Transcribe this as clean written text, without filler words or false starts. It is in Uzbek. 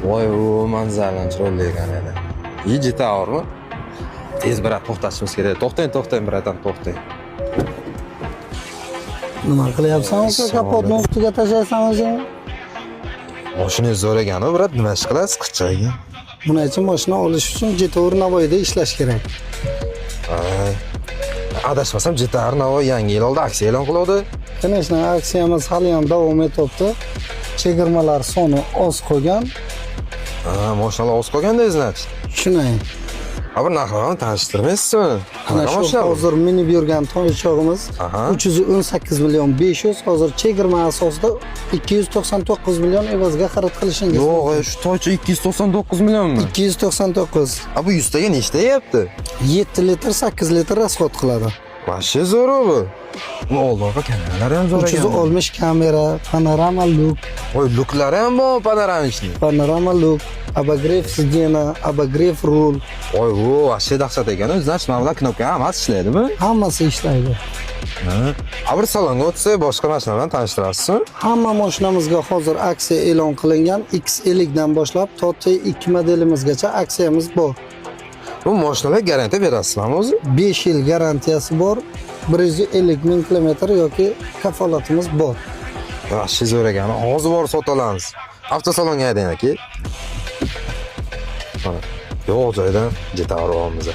Voy, u manzarani chiroyli ekan edi. Jetavermi? Tez birat to'xtatishimiz kerak. To'xtang, biradan to'xtang. Nima qilyapsan aka? Kapotni ustiga tashlaysan o'zing. Mashina zo'r ekan-ku, birat nima ish qilasiz qichayga? Buni uchun mashina olish uchun Jetour Navoiyda ishlash kerak. Ay. Adashmasam Jetaur Navoiy yangi yil oldi aksiya e'lon qiladi. Конечно, aksiyamiz hali ham davom etyapti. Chegirmalar soni oz qolgan. Ha, mashinalar oz qolganda, значит. Shunday. Bir narxlarni tanishtirmaysizmi? Ana shu hozir minib yurgan toychog'imiz 318 million 500, hozir chegirma asosida 299 million evaziga xarid qilishingiz mumkin. Yo'q, shu toycha 299 millionmi? 299. Bu 100 taga nechta deyapti? 7 litr, 8 litr rasxod qiladi. Vashshe zo'r bu. Bu oldingi kameralar ham zo'r ekan. 360 kamera, panorama look. Voy, luklari ham bor panoramishni. Panorama look, обогрев сиденья, обогрев rul. Voy, u vashshe dahshat ekan. Значит, mana bular knopka hammasi ishlaydimi? Hammasi ishlaydi. Ha. Bir salonga o'tsak, boshqa mashinalarni tanishtirasizmi? Hamma mashinamizga hozir aksiya e'lon qilingan. X50 dan boshlab to T2 modelimizgacha aksiyamiz bor. Bu mashinalarga garantiya berasizmi o'zi? 5 yil garantiyasi bor. 150 ming kilometr yoki kafolatimiz bor. Vashshe zo'r ekan. Hozir borib sota olamiz. Avtosalonga haydang aka. Yo'q joydan Jetaur olamiz.